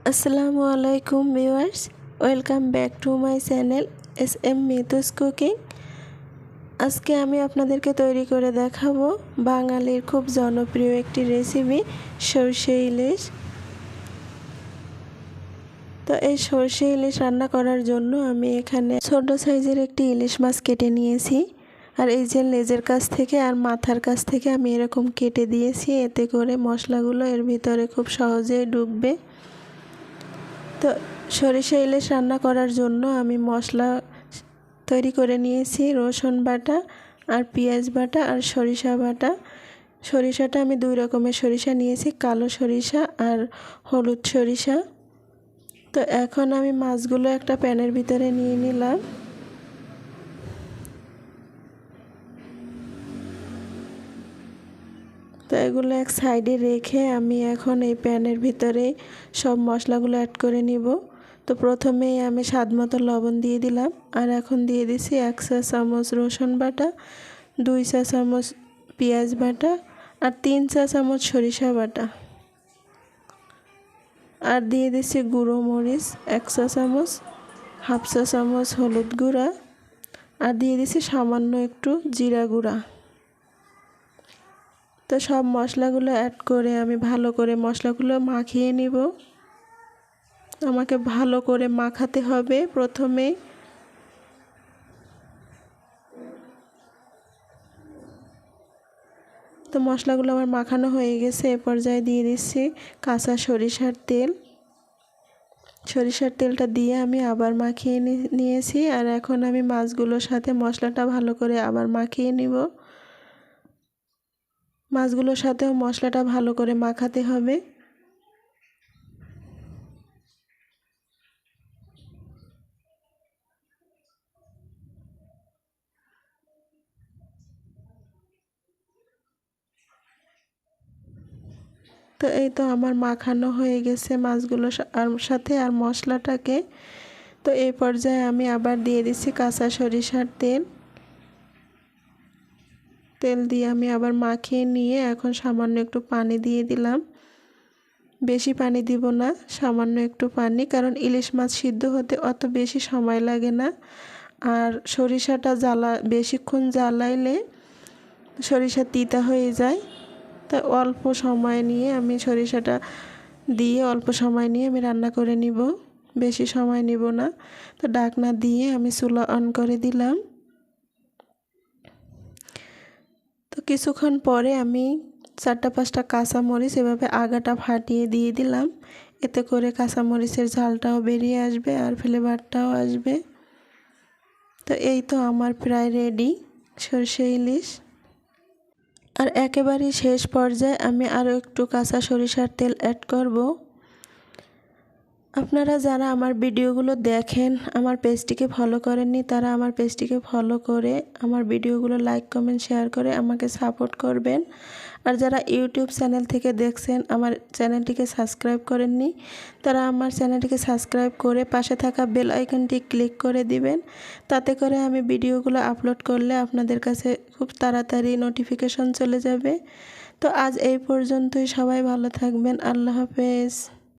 আসসালামু আলাইকুম viewers, welcome back to my channel SM Mitu's cooking. আজকে আমি আপনাদেরকে তৈরি করে দেখাবো বাঙালির খুব জনপ্রিয় একটি রেসিপি, সরষে ইলিশ। তো এই সরষে ইলিশ রান্না করার জন্য আমি এখানে ছোট সাইজের একটি ইলিশ মাছ কেটে নিয়েছি। আর এই যে লেজের কাছ থেকে আর মাথার কাছ থেকে আমি এরকম কেটে দিয়েছি, এতে করে মশলাগুলো এর ভিতরে খুব সহজেই ঢুকবে। তো সরিষা ইলিশ রান্না করার জন্য আমি মশলা তৈরি করে নিয়েছি, রসুন বাটা আর পেঁয়াজ বাটা আর সরিষা বাটা। সরিষাটা আমি দুই রকমের সরিষা নিয়েছি, কালো সরিষা আর হলুদ সরিষা। তো এখন আমি মাছগুলো একটা প্যানের ভিতরে নিয়ে নিলাম। তো এগুলো এক সাইডে রেখে আমি এখন এই প্যানের ভিতরে সব মশলাগুলো অ্যাড করে নিব। তো প্রথমেই আমি স্বাদ মতো লবণ দিয়ে দিলাম, আর এখন দিয়ে দিছি 1 চা চামচ রসুন বাটা, 2 চা চামচ পেঁয়াজ বাটা আর 3 চা চামচ সরিষা বাটা। আর দিয়ে দিছি গুঁড়ো মরিচ 1 চা চামচ, 1/2 চা চামচ হলুদ গুঁড়া, আর দিয়ে দিছি সামান্য একটু জিরা গুঁড়া। তো সব মশলাগুলো অ্যাড করে আমি ভালো করে মশলাগুলো মাখিয়ে নিব। আমাকে ভালো করে মাখাতে হবে প্রথমে। তো মশলাগুলো আমার মাখানো হয়ে গেছে। এ পর্যায়ে দিয়ে দিচ্ছি কাঁচা সরিষার তেল। সরিষার তেলটা দিয়ে আমি আবার মাখিয়ে নিয়েছি। আর এখন আমি মাছগুলোর সাথে মশলাটা ভালো করে আবার মাখিয়ে নিব। মাছগুলোর সাথেও মশলাটা ভালো করে মাখাতে হবে। তো এই তো আমার মাখানো হয়ে গেছে মাছগুলোর সাথে আর মশলাটাকে। তো এই পর্যায়ে আমি আবার দিয়ে দিচ্ছি কাঁচা সরিষার তেল। তেল দিয়ে আমি আবার মাখিয়ে নিয়ে এখন সামান্য একটু পানি দিয়ে দিলাম। বেশি পানি দিব না, সামান্য একটু পানি, কারণ ইলিশ মাছ সিদ্ধ হতে অত বেশি সময় লাগে না। আর সরিষাটা বেশিক্ষণ জ্বালাইলে সরিষা তিতা হয়ে যায়। তাই অল্প সময় নিয়ে আমি সরিষাটা দিয়ে অল্প সময় নিয়ে আমি রান্না করে নিব, বেশি সময় নিব না। তো ঢাকনা দিয়ে আমি চুলা অন করে দিলাম। তো কিছুক্ষণ পরে আমি 4-5টা কাঁচামরিচ এভাবে আগাটা ফাটিয়ে দিয়ে দিলাম। এতে করে কাঁচামরিচের ঝালটাও বেরিয়ে আসবে আর ফ্লেভারটাও আসবে। তো এই তো আমার প্রায় রেডি সরষে ইলিশ। আর একেবারে শেষ পর্যায়ে আমি আরও একটু কাঁচা সরিষার তেল অ্যাড করব। আপনারা যারা আমার ভিডিওগুলো দেখেন, আমার পেজটিকে ফলো করেননি, তারা আমার পেজটিকে ফলো করে আমার ভিডিওগুলো লাইক কমেন্ট শেয়ার করে আমাকে সাপোর্ট করবেন। আর যারা ইউটিউব চ্যানেল থেকে দেখছেন, আমার চ্যানেলটিকে সাবস্ক্রাইব করেননি, তারা আমার চ্যানেলটিকে সাবস্ক্রাইব করে পাশে থাকা বেল আইকনটি ক্লিক করে দিবেন। তাতে করে আমি ভিডিওগুলো আপলোড করলে আপনাদের কাছে খুব তাড়াতাড়ি নোটিফিকেশন চলে যাবে। তো আজ এই পর্যন্তই, সবাই ভালো থাকবেন। আল্লাহ হাফেজ।